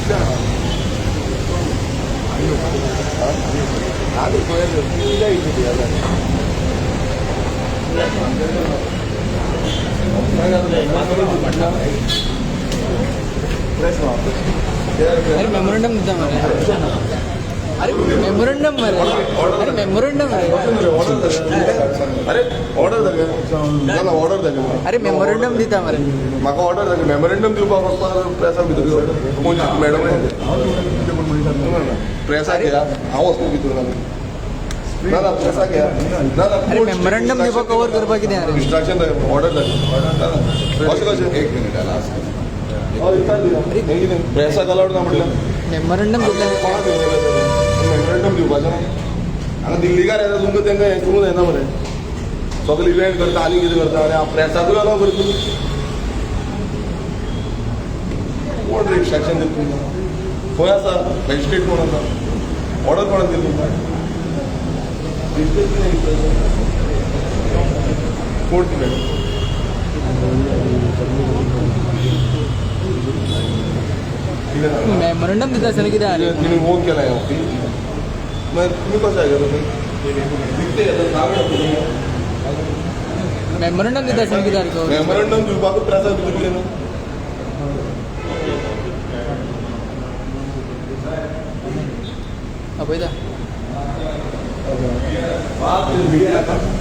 अरे मेमोरेंडम देता मरे अरे मेमोरेंडम मरे अरे मेमोरेंडम मरे अरे ऑर्डर धागे ना ऑर्डर धागे अरे मेमोरेंडम दिता मरे म्हाका ऑर्डर धागे मेमोरेंडम दिवपाक प्रेसाक भितर कोण मॅडम प्रेसाक या हांव वचपा भितर ना ना प्रेसाक या ना ना अरे मेमोरेंडम दिवपाक कवर करपाक कितें अरे इंस्ट्रक्शन धागे ऑर्डर धागे कशें कशें एक मिनिट लास्ट प्रेसाक अलाउड ना म्हटलं मेमोरेंडम दिता मेमोरेंडम दिवपाचें हांगा दिल्लीकार येता तुमकां तांकां हें करून येना मरे सगळे इव्हेंट करता आनी कितें करता आनी प्रेसाकूय अलाव करता कोण रे इंस्ट्रक्शन दिता तुमकां खंय आसा मॅजिस्ट्रेट कोण आसा ऑर्डर कोणाक दिली कोण ती मॅडम मेमोरेंडम दिता आसतना कितें अरे तिने फोन केला ह्या वक्ती मागीर तुमी कशें आयकता दिसते येता नाव मेमोरेंडम दिता आसतना कितें अरे मेमोरेंडम दिवपाक प्रेसाक भितर कितें ना पळयता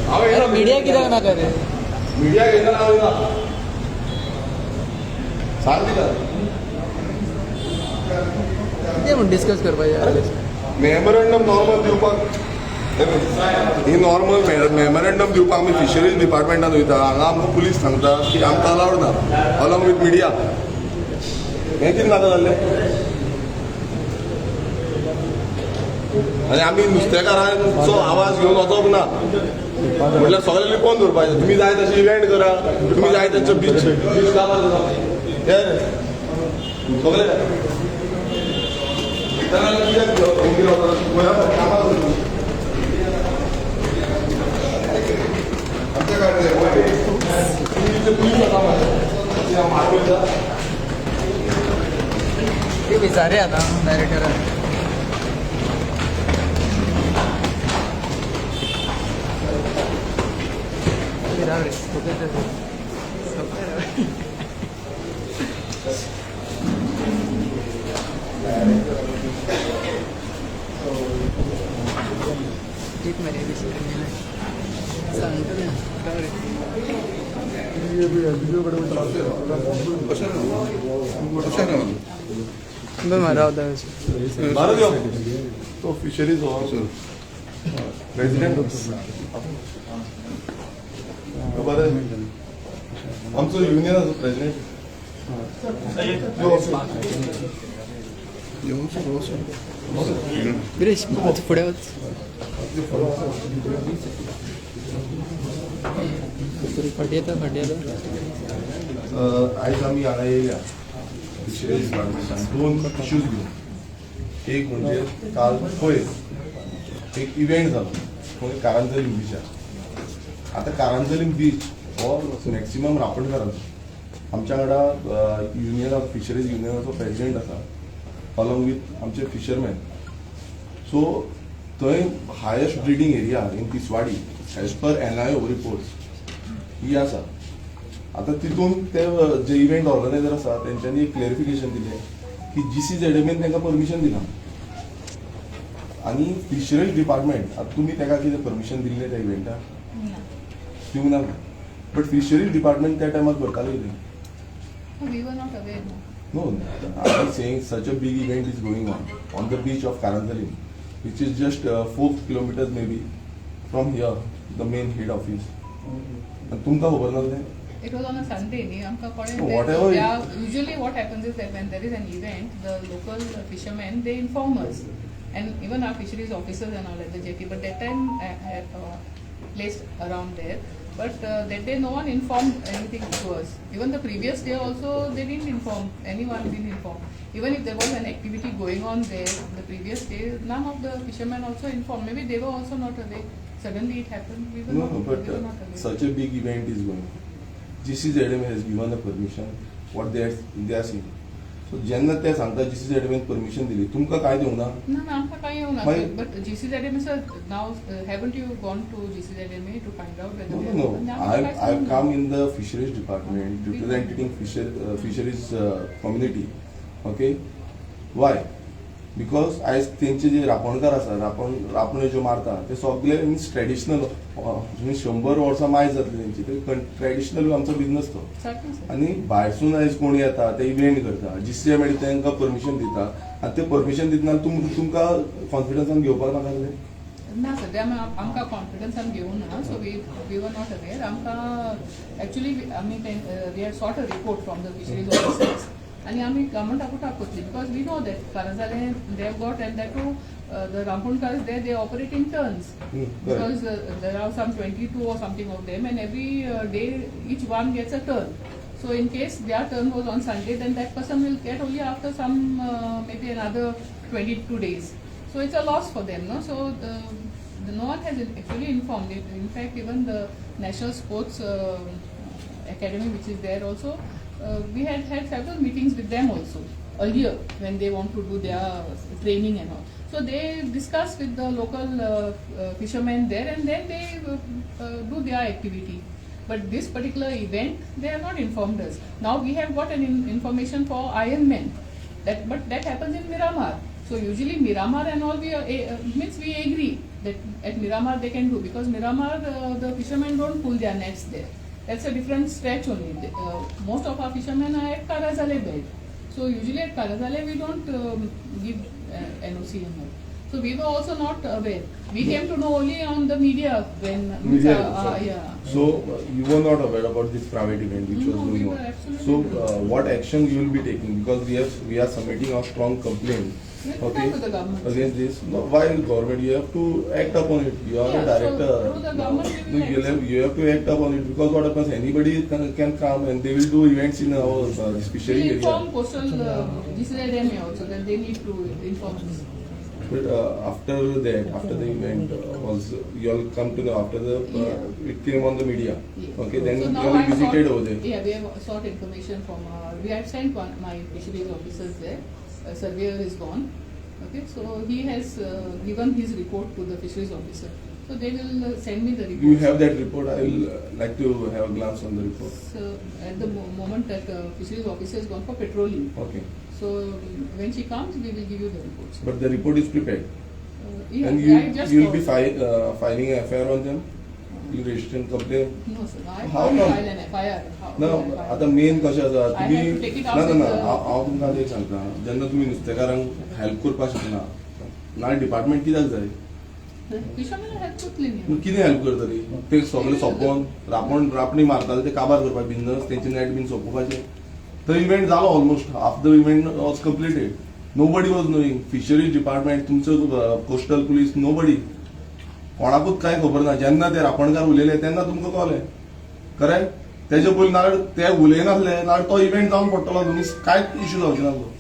हांव अरे मिडिया कित्याक नाका रे मिडिया घेता हांव येना सांग दिता कितें म्हूण डिस्कस करपाचें मेमोरेंडम नॉर्मल दिवपाक ही नॉर्मल मेमोरेंडम दिवपाक आमी फिशरीज डिपार्टमेंटान वयता हांगा आमकां पुलीस सांगता की आमकां अलावड ना अलॉंग वीथ मिडिया हें कितें नाका जाल्लें आनी आमी नुस्तेकारांचो आवाज घेवन वचप ना म्हटल्यार सगळे लिपोवन दवरपाचें तुमी जाय तशें इव्हेंट करा तुमी जाय तशें बीच काबार करा सगळे ते विचारे आता डायरेक्टर एक मिनिट सांगतो ना मारा होता तो फिशरीज प्रेसिडेंट बरें आमचो युनियन आसा प्रेसिडेंट गिरीश फुडें वच फाटी येता आयज आमी हांगा येयल्या फिशरीज डिपार्टमेंटान दोन इश्यूज घेवन एक म्हणजे काल पयर एक इव्हेंट जालो खंय कारांजलीम बिचार आतां कारांजलीम बीच हो मॅक्सिमम रापणकारांचो आमच्या वांगडा युनियन ऑफ फिशरीज युनियनाचो प्रेसिडेंट आसा अलॉंग वीथ आमचे फिशरमॅन सो थंय highest breeding area in Tiswadi as per NIO reports ही आसा आतां तितून ते जे इव्हेंट ऑर्गनायझर आसा तेंच्यांनी एक क्लॅरिफिकेशन दिलें की GCZMAन तांकां परमिशन दिना आनी फिशरीज डिपार्टमेंट आतां तुमी ताका कितें परमिशन दिल्लें त्या इव्हेंटाक दिवंक ना बट फिशरीज डिपार्टमेंट त्या टायमार करताले कितें We were not aware. No, I'm saying such a big event is going on the beach of Karanzalim, which is just 4 kilometers maybe from here, the main head office. And tumka खबर नासलें? It was on a Sunday. No, whatever. Usually what happens is that when there is an event, the local fishermen, they inform us. And even our fisheries officers and all at the jetty. But that time I had placed around there. But that day no one informed anything to us. Even the previous day also they didn't inform, anyone didn't inform. Even if there was an activity going on there the previous day, none of the fishermen also informed. Maybe they were also not aware. Suddenly it happened. We were not aware. Such a big event is going on. GCZM has given the permission, what they are saying. So जेन्ना ते सांगता GCZMAन permission दिली तुमकां काय दिवना No, no, आमकां कांय येवना. मागीर- But GCZMA, sir, now haven't you gone to GCZMA to find out whether No, they no, have- no. आमकां कांयच I've येवना. come in the fisheries department representing fisheries community. Okay, why? Because आयज तेंचे जे रापणकार आसा रापण्यो ज्यो मारता ते सगळे मीन्स ट्रेडिशनल 100 वर्सां मायज जातली तेंची ते ट्रेडिशनल आमचो बिझनस तो. सारकें, sir. आणि भायरसून आयज कोण येता ते इव्हेंट करता GCZMA तांकां परमिशन दिता आनी ते परमिशन दितना तुमकां कॉन्फिडन्सान घेवपाक नाका जालें ना सद्या आमकां कॉन्फिडन्सान घेवना, so we were not aware. आमकां एक्चुअली आमी we had sought a report from the fisheries officers आनी आमी गव्हर्मेंटाकूच दाखयतली because we know that Karazale they have got and that too the Rampunkars there they operate in turns because there are some 22 or something of them and every day each one gets a turn. So in case their turn was on Sunday, then that person will get only after some maybe another 22 days. So it's a loss for them, no? So no one has actually informed. In fact, even the National Sports Academy, which is there also, we had several meetings with them also earlier when they want to do their training and all. So they discuss with the local fishermen there and then they do their activity. But this particular event, they have not informed us. Now we have got an information for Ironman, but that happens in Miramar. So usually Miramar and all means we agree that at Miramar they can do because Miramar the fishermen don't pull their nets there. That's a different stretch only. Most of our fishermen are at Karazale bed. So usually at Karazale we don't give NOC and all. So we were also not aware. We came to know only on the media when Media, yeah. So you were not aware about this private event which was No, we going were on. absolutely So not. what action you will be taking because we are submitting a strong complaint. We will Okay, talk to the government. against this. No, why government? You have to act upon it. You are Yeah, a director. so through the government we will You have to act upon it because what happens? Anybody can come and they will do events in our fishery We area. inform coastal GCZMA also that they need to inform us. But after the event, also you all come to know after it came on the media. Yeah. Okay, then So you now all I've visited sought- over there. Yeah, we have sought information from we have sent my fisheries officers there. A surveyor is gone. Okay, so he has given his report to the fisheries officer. So they will send me the report. You have that report. I will like to have a glance on the report. So at the moment that fisheries officer has gone for patrolling. Okay, So when she comes, we will give you the reports. but the report is prepared, Yeah, and I just you will be got- filing an FIR on them. You register a complaint. No, sir. I How can't come? file an FIR. How ना will I file? आता main कशें आसा I have to take it out ना with ना the- हांव तुमकां एक सांगता जेन्ना तुमी नुस्तेकारांक हेल्प करपाक शकना ना डिपार्टमेंट कित्याक जाय Fishermen have put limit. पूण कितें हेल्प करतली ते सगळे सोंपोवन रापणी मारताले ते काबार करपाक बिझनस तेंचे नेट बीन सोंपोवपाचे तो इव्हेंट जालो almost half the event was completed nobody was knowing fisheries department तुमचो कोस्टल पुलीस नोबडी कोणाकूच कांय खबर ना जेन्ना ते रापणकार उलयले तेन्ना तुमकां कळलें करेक्ट तेजे पयलीं नाल्यार ते उलयनासले नाल्यार तो इव्हेंट जावन पडटलो तुमी कांयच इश्यू जावचे नासलो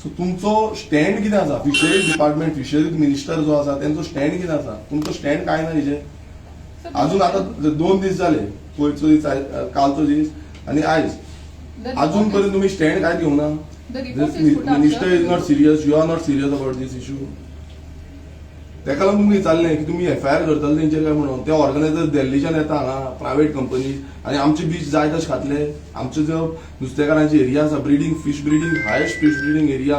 सो तुमचो स्टँड कितें आसा फिशरीज डिपार्टमेंट फिशरीज मिनिस्टर जो आसा तेंचो स्टँड कितें आसा तुमचो स्टँड काय ना हेजे So, अजून आता 2 दीस झाले पयरचो दीस कालचो दीस आणि आयज the अजून report पर्यंत is- तुम्ही स्टँड काय घेवना The report is put up, minister sir. Is not serious you are not serious about this issue तेका लागून तुमगे चाललें की तुमी FIR करतले तेंचेर काय म्हणून ते ऑर्गनायझर दिल्लीच्यान येता हांगा प्रायव्हेट कंपनी आणि आमचे बीच जाय तशे खातले आमचे जो नुस्तेकारांची एरिया आसा breeding fish breeding highest fish breeding area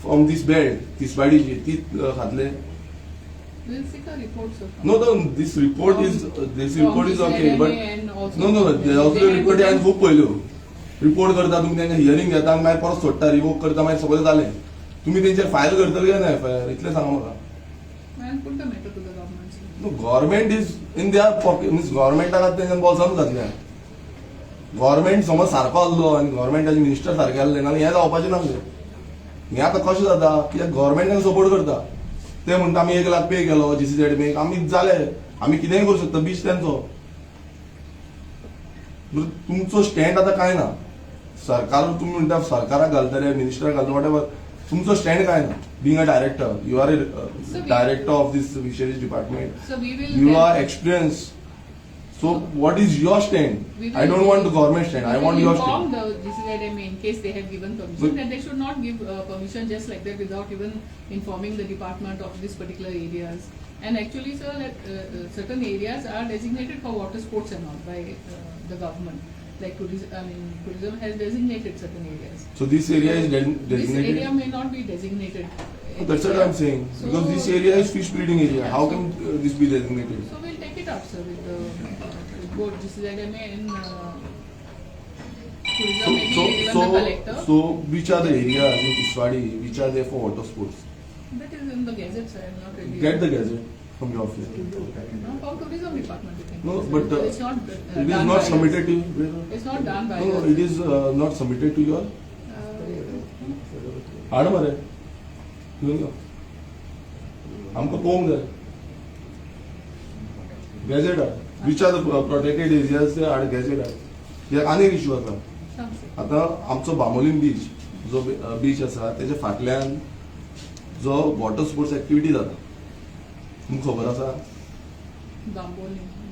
from this belt तिसवाडीची ती खातले We'll seek a report, sir. No, this report is okay, but and also no, there also they report have आहे खूप पयल्यो रिपोर्ट करता तुम्ही त्यांना हियरिंग घेता आणि मागीर परत सोडटा रिवोक करता मागीर सगळें जालें तुम्ही तेंचेर फायल करतले काय ना FIR इतलें सांगा म्हाका and put the matter to the government, sir. No government is in their pocket means गव्हर्मेंटाक तेंच्या बॉल्सान घातल्या गव्हर्मेंट समज सारको आसलो आनी गव्हर्मेंटाचे मिनिस्टर सारके आसले नाल्यार हें जावपाचें नासलें हें आतां कशें जाता कित्याक गव्हर्मेंट तांकां सपोर्ट करता ते म्हणटा आमी 1 लाख पे केलो GCZMAक आमी जाले आमी कितेंय करूं शकता बीच तेंचो तुमचो स्टँड आतां काय ना सरकार तुम्ही म्हणटा सरकाराक घालतले मिनिस्टराक घालतले वॉटेवर तुमचो स्टँड काय ना being a director you are So director of this fisheries department So we will you get- are experience So what is your stand? We will- I don't want the government stand. I We want will your inform stand. the GCZMA in case they have given permission, But- that they should not give permission just like that without even informing the department of this particular areas. And actually, sir, that certain areas are designated for water sports and all by the government. Like tourism has designated certain areas. So this area is This designated. area may not be designated. That's what I'm saying. So- Because this area is fish breeding area. How can this be designated? So we'll take it up, sir, with the board, GCZMA and tourism, maybe even the collector. So which are the areas in Kiswadi which are there for water sports? That is in the gazette, sir. I'm not really. Get the gazette from your office. No, for tourism department, you think. No, but It's not. it is done not by submitted us. to you. It's not done by No, us. it is not submitted to you all. हाड मरे घेऊन यो आमकां पळोवंक जाय gadget हाड which are the protected areas ते हाड gadget हाड कित्याक आनीक इश्यू आसा आतां आमचो बांबोलीम बीच जो बीच आसा तेच्या फाटल्यान जो वॉटर स्पोर्ट्स एक्टिविटी जाता तुमकां खबर आसा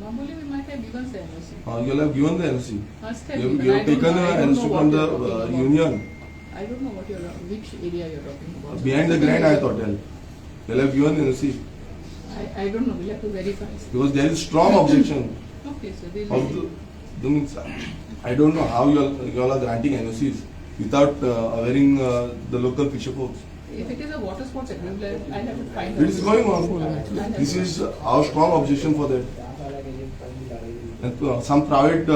Bamboli, we might have given the NOC. you have given the NOC. Must have You given. I have don't taken know- I the don't know NOC what from the you're talking about. union I don't know which area you're talking about. behind the Grand Hyatt Hotel. You have given the NOC I don't know. We'll have to verify. because there is strong objection Okay, sir. We'll of see. the means, I don't know how you all are granting NOCs without awareing the local fisher folks. If it is a water sports activity, I'll have to find out. It is going I'll on. have This to- is our strong objection for that. And some private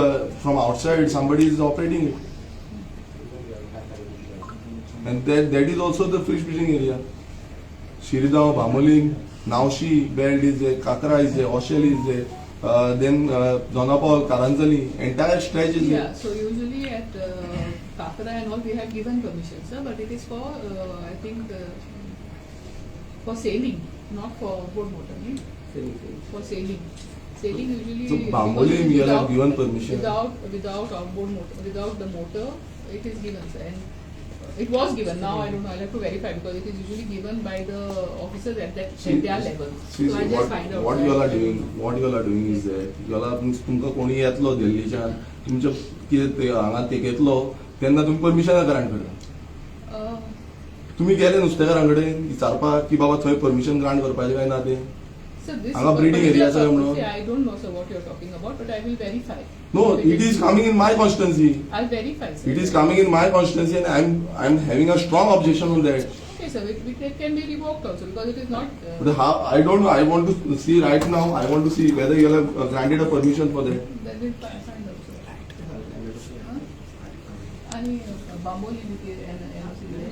from outside somebody is operating it, and that is also the fish fishing area. Shiridao, Bamolin, Naushi belt is there, Kakra is there, Oshel is there, then Donapal, Karanjali, entire stretch is Yeah, there. so usually at Kakra and all we have given permission, sir, but it is for, I think, for sailing, not for boat motor, right? For sailing. Sailing usually. So Bamboli, because we have without- given permission. Without outboard motor, without the motor, it is given, sir. And it was given, now I don't know, I'll have to verify because it is usually given by the officers at their level. See, So I'll just find out. what you all are doing, is that you all are तुमकां कोणी येतलो दिल्लीच्यान तुमच्या कितें ते हांगा तेकेतलो तेन्ना तुमी permission grant करता. Uh, तुम्ही गेले नुस्तेकारां कडेन विचारपाक की बाबा थंय परमिशन ग्रांट करपाचें काय ना तें. Sir, this Anga breeding particular areas are purpose, no- I don't know, sir, what you're talking about, but I will verify. No, it is coming in my constituency. I'll verify, sir. It is coming in my constituency, and I'm having a strong objection on that. Okay, sir, it can be revoked also because it is not. But how, I don't know. I want to see right now. I want to see whether you have granted a permission for that. That will find out, sir. आणि बांबोली मध्ये NOC दिले.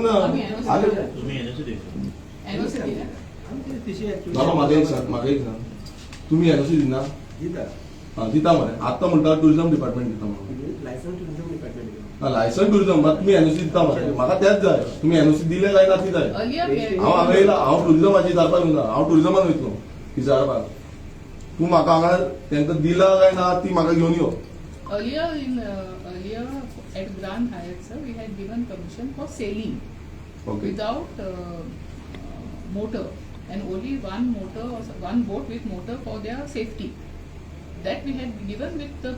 No. आम्ही NOC आले. दिले. तुम्ही NOC दिले. NOC दिले. बाबा म्हाका एक सांग. तुम्ही एनओसी दिना दिता मरे आत्ता म्हणटा टुरिझम डिपार्टमेंट दिता म्हणून लायसन टुरिझम मात तुम्ही एनओसी दिता मरे म्हाका तेच जाय. तुम्ही एनओसी दिले काय ना ती जाय. Earlier, हांव हांगा येयला. हांव टुरिझमाची विचारपाक येवना. हांव टुरिझमान वयतलो विचारपाक. तूं म्हाका हांगा तेंका दिला काय ना ती म्हाका घेवन यो. earlier at Grand Hyatt, sir, we had given permission for sailing okay. without motor and only one motor or one boat with motor for their safety. That we had given with the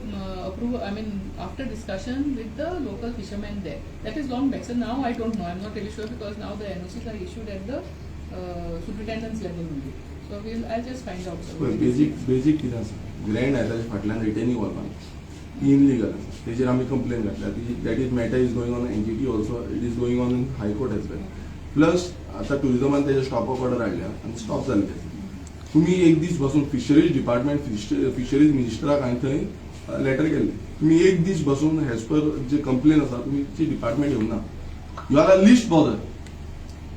approval. I mean, after discussion with the local fishermen there. That is long back. So now I don't know. I'm not really sure because now the NOCs are issued at the superintendent's level only. So I'll just find out. Sir. Basic कितें आसा grand हायताच्या फाटल्यान retaining वॉलान illegal आसा तेजेर आमी complain घातल्या that is matter is going on NGT also it is going on in high court as well plus आता टुरिझमान तेजे स्टॉप ऑर्डर हाडल्या आनी स्टॉप जाले ते तुम्ही एक दीस बसून फिशरीज डिपार्टमेंट फिशरीज मिनिस्टराक हांवें थंय लेटर केल्लें तुम्ही एक दीस बसून एज पर जे कंप्लेन आसा तुमची डिपार्टमेंट येवना you are a list bother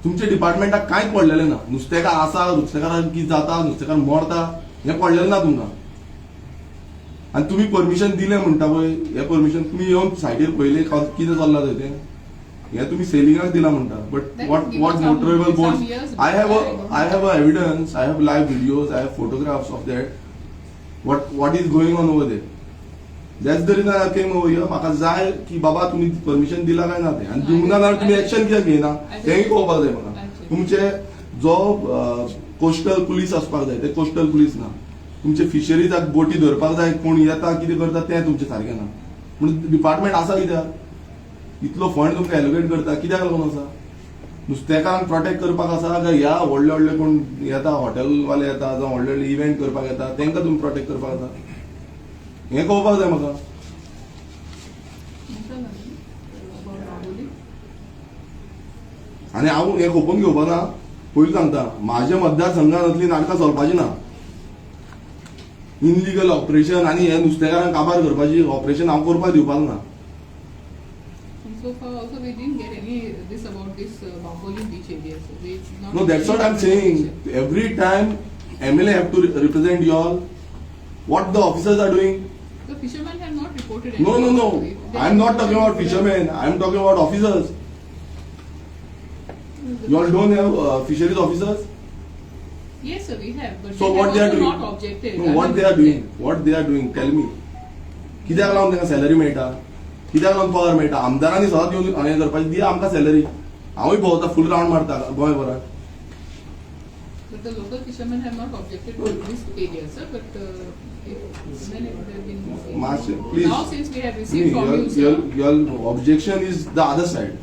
तुमच्या डिपार्टमेंटाक कांयच पडलेलें ना नुस्तेकार आसा नुस्तेकाराक कितें जाता नुस्तेकार मरता हें पडलेलें ना तुमकां आनी तुमी परमिशन दिलें म्हणटा पळय हें परमिशन तुमी येवन सायडीर पयलें कितें चल्लां थंय तें हें तुमी सेलिंगाक दिला म्हणटा but what motorable boats I have a evidence I have live videos I have photographs of that what is going on over there that's the region I came over here म्हाका जाय की बाबा तुमी परमिशन दिला काय ना तें आनी दिवना जाल्यार तुमी एक्शन कित्याक घेयना तेंय पळोवपाक जाय म्हाका तुमचे जो कोस्टल पुलीस असपाक जाय, ते कोस्टल पुलीस ना. तुमचे फिशरीजाक बोटी धरपाक जाय, कोण येता कितें करता तें तुमचें सारकें ना. म्हणून डिपार्टमेंट आसा कित्याक? इतलो फंड तुमकां एलोकेट करता कित्याक लागून आसा? नुस्तेकारांक प्रोटेक्ट करपाक आसा काय ह्या व्हडले व्हडले कोण येता हॉटेलवाले येता जावं व्हडले व्हडले इव्हेंट करपाक येता तेंकां तुमी प्रोटेक्ट करपाक आसा? हें कळपाक जाय म्हाका. आनी हांव हें खोपून घेवपाक ना. पयलीं सांगता, म्हाज्या मतदारसंघांतली नाटकां चलपाची ना. इनलिगल ऑपरेशन आनी हे नुस्तेकारांक काबार करपाची ऑपरेशन हांव करपाक दिवपाक ना. So far also we didn't get any this about this Bamboli beach area. So we not. No, that's what I'm saying. Every time MLA have to represent you all. What the officers are doing? The fishermen have not reported. No. I'm not talking about fishermen. I'm talking about officers. You all don't have fisheries officers? Yes, sir, we have. But So they what have they are also doing? not objected. No, what they are doing? What they are doing? Tell me. कित्याक लागून तांकां salary मेळटा? कित्याक लागून पगार मेळटा? आमदारांनी सदांच येवन हें करपाचें, दिया आमकां सॅलरी. हांवूय भोंवता, फूल रावंड मारता गोंयभरात. But the local fishermen have not objected to this area, sir. But then it would have been. Master, please. Now since we have received from you, sir. Your objection is the other side.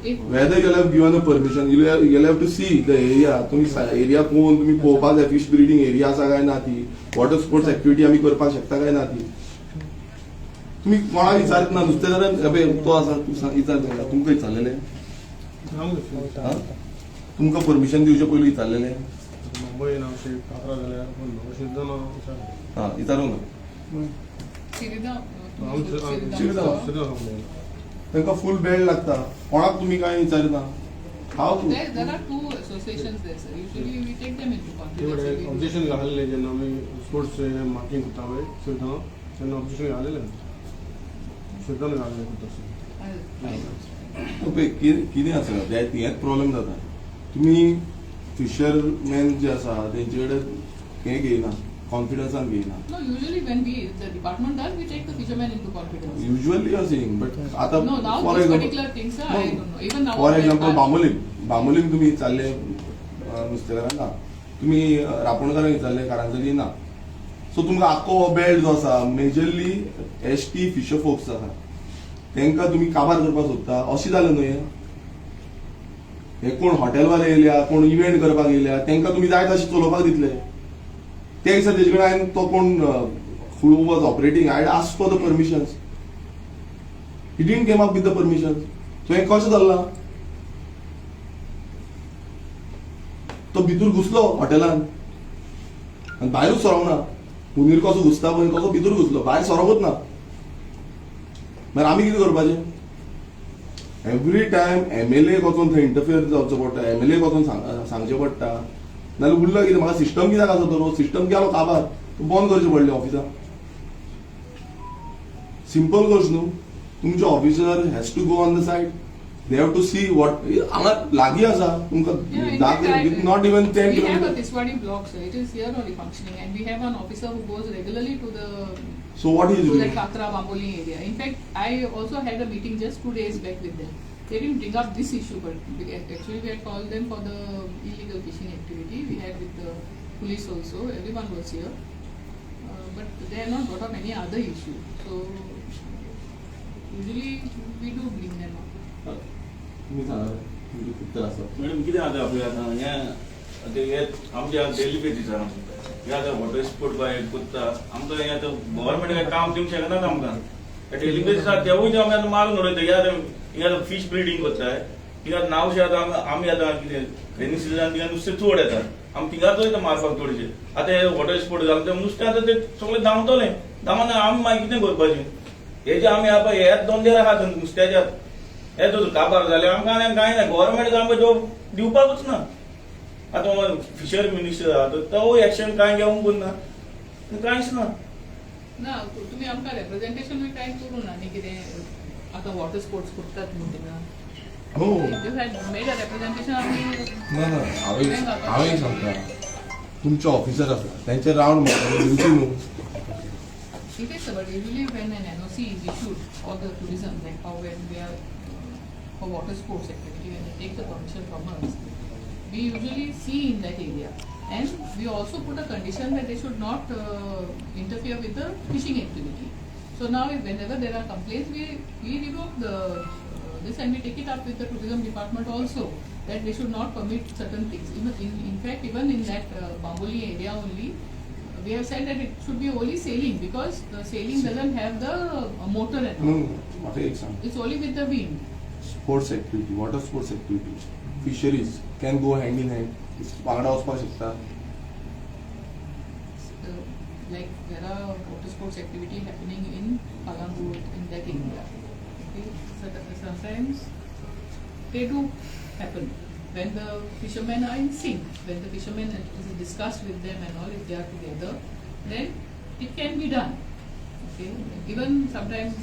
If Whether you'll have given a permission, you'll have to see the area. तुम्ही area कोण तुम्ही पळोवपाक जाय, fish breeding area आसा काय ना ती, water sports activity आमी करपाक शकता काय ना ती. तुम्ही कोणाक विचारत ना, नुस्तेकार तो आसा तूं विचार तांकां, तुमकां विचारलेले? तुमकां परमिशन दिवचे पयलीं विचारलेले? विचारूं ना. तांकां फूल बेल्ट लागता, कोणाक तुमी काय विचारना. हाव there are two associations there, sir. Usually we take them into confidence. Objection घालले जेन्ना आमी स्पोर्ट्स मार्किंग करता पळय सुद्दां तेन्ना ऑब्जेक्शन घाललेलें सुद्दां घाललें कितें आसा हेच प्रॉब्लेम जाता. तुम्ही फिशरमॅन जे आसा तेंचे कडेन हें घेयना, कॉन्फिडन्सान घेयना. No, usually when the department does, we take the fishermen into confidence. Usually are saying, but आता No, now for this example particular thing, sir, I don't know. Even now. For example Bambolim तुम्ही चालले नुस्तेकारांना, तुम्ही रापणकारांक विचारले, कारांजली ना. So तुमकां आख्खो हो belt जो आसा मेजरली एसटी फिशर फोक्स आसा तेंकां तुमी काबार करपाक सोदता, अशें जालें न्हय. हे कोण हॉटेलवाले येयल्या, कोण इव्हेंट करपाक येयल्या, तेंकां तुमी जाय तशें चलोवपाक दितले. ते दिसा तेजे कडेन हांवें तो कोण who was operating, I ask for the permissions. He didn't came up with the permissions. So हें कशें जाल्ला? तो भितर घुसलो हॉटेलान आनी भायरूच सरोंक ना. हुनीर कसो घुसता पळय तसो भितर घुसलो, भायर सरोंकूच ना. मागीर आमी कितें करपाचें? एवरी टायम MLA वचून थंय इंटरफियर जावचो पडटा, MLA वचून सांगचें पडटा. नाल्यार उरलं कितें? म्हाका सिस्टम कित्याक आसा तो? सिस्टम केलो काबार, बंद करचें पडलें ऑफिसां. सिंपल गोष्ट न्हू. तुमचे officer has to go on the side. They have to see what हांगा लागीं आसा तुमकां not even 10 We have a kilometre. Tiswadi block, sir. It is here only functioning, and we have an officer who goes regularly to the So what he is to doing? that Katra Bamboli area. In fact, I also had a meeting just 2 days back with them. They didn't bring up this issue, but actually we had called them for the illegal fishing activity. We had with the police also. Everyone was here, but they have not brought up any other issue. So usually we do bring them up. तुम्ही सांगा, तुमचे खूप त्रास आसा. Madam कितें जाता पळय आतां हें आमच्या डेली बेजीस हे आतां वॉटर स्पोर्ट बाय करता आमकां हें आतां गव्हर्मेंट काय काम दिवंक शकना आमकां. डेली बेजीस तेवूय आमी आतां मारून उडयता. हे आतां फिश ब्रिडींग करताय. थिंगा नावशे आतां आमी आतां कितें रेनी सिजनान थिंगा नुस्तें चड येता. आमी थिंगाच वयता मारपाक चडशे. आतां हे वॉटर स्पोर्ट जालें तें नुस्तें आतां तें सगळें धांवतलें. धांवन आमी मागीर कितें करपाचें? हेजे आमी आतां हेच दोंदेर आहात नुस्त्याच्या. हे तर काबार जाले आमकां आनी कांय ना. गव्हर्मेंट आमकां जॉब दिवपाकूच ना. आतां फिशर मिनिस्टर आहा तो एक्शन कांय घेवंक करना, कांयच ना. ना तुम्ही आमकां रिप्रेझेंटेशन बी कांय करूं ना न्ही कितें आतां वॉटर स्पोर्ट्स करतात न्हू थिंगा. हो you had made a representation आमी. ना हांवें सांगता, तुमचे ऑफिसर आसा तेंचे रावंड मारपाक दिवची न्हू. It is, but usually when an NOC is issued for the tourism, like how when we are for water sports activity, when they take the permission from us, we usually see in that area And we also put a condition that they should not interfere with the fishing activity. So now, whenever there are complaints, we revoke this and we take it up with the tourism department also, that they should not permit certain things. In fact, even in that Bamboli area only, we have said that it should be only sailing, because the sailing doesn't have the motor at all. म्हाका एक सांग, It's only with the wind. Sports activity, water sports activity, fisheries can go hand in hand, वांगडा वचपाक शकता. Like there are water sports activity happening in Palangur, in that area. Okay? So sometimes they do happen when the fishermen are in sync. When the fishermen is discussed with them and all, if they are together, then it can be done. Okay? Even sometimes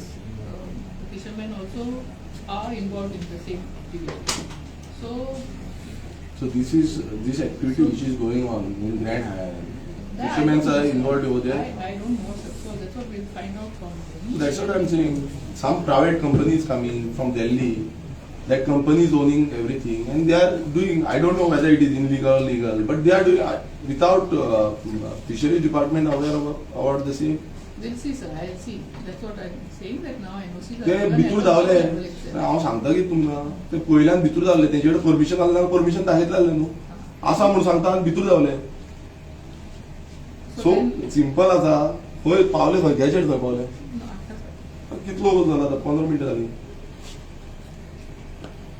the fishermen also are involved in the same activity. So this activity which is going on in Grand Hyatt. Fishermen are involved over there. I don't know, sir. So that's what we'll find out from them. That's what I'm saying. Some private companies coming from Delhi. That company is owning everything, and they are doing. I don't know whether it is illegal or legal, but they are doing without fisheries department aware about the same. We'll see, sir. I'll see. That's what I'm saying. That now NOCs ते are भितूर धावले. हांव सांगता की तुमकां ते पयल्यान भितूर धावले. तेंचे कडेन परमिशन आसलें जाल्यार परमिशन दाखयतलें न्हू. आसा म्हूण सांगता आनी भितूर धावले. सो सिंपल आसा. खंय पावले, खंय गॅजेट खंय पावले. कितलो वगत जाला आतां? 15 मिनटां जालीं.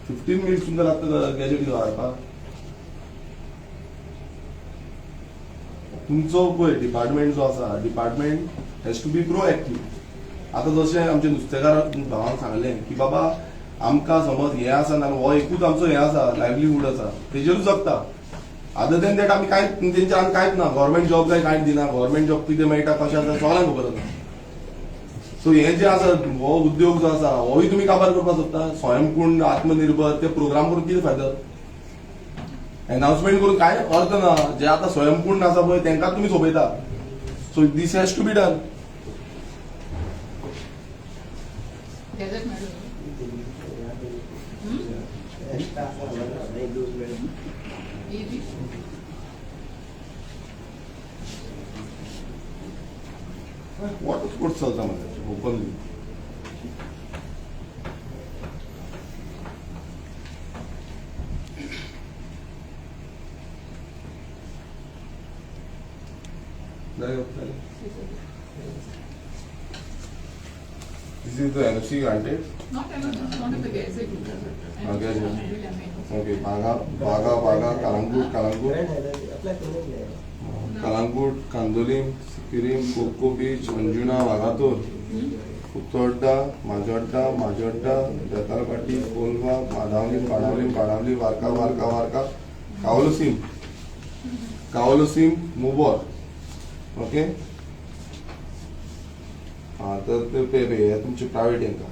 15 मिनिट्स तुमकां लागता गॅजेट हाडपाक. तुमचो पळय डिपार्टमेंट जो आसा, डिपार्टमेंट हॅज टू बी प्रोएक्टीव. आतां जशें आमच्या नुस्तेकार भावांक सांगलें की बाबा आमकां समज हें आसा ना, हो एकूच आमचो हें आसा, लायव्हलीहूड आसा, तेजेरूच जगता. अदर देन दॅट आमी कांय तेंचे आनी कांयच ना. गव्हर्मेंट जॉब काय कांयच दिना. गव्हर्मेंट जॉब कितें मेळटा, कशें आसा, सगळ्यांक खबर आसा. सो हें जें आसा, हो उद्योग जो आसा, होय तुमी काबार करपाक सोदता. स्वयंपूर्ण आत्मनिर्भर ते प्रोग्राम करून कितें फायदो? अनाउन्समेंट करून काय अर्थ ना. जे आता स्वयंपूर्ण आसा पळय तेंकां तुमी सोपयता. So this has to be done. Gazette madam. Easy. Water sports चलता मरे openly. This is the NOC granted. Not another, not the Gazette. Okay, Baga, Kalangut, Kandolim, Sikirim, Coco Beach, Anjuna, Vagatur, Uttorda, Majorda, Datalpati, Kolva, Padavlim, Varka, Kaolosim, Mubor. Okay? तर ते पे तुमचे private हांकां.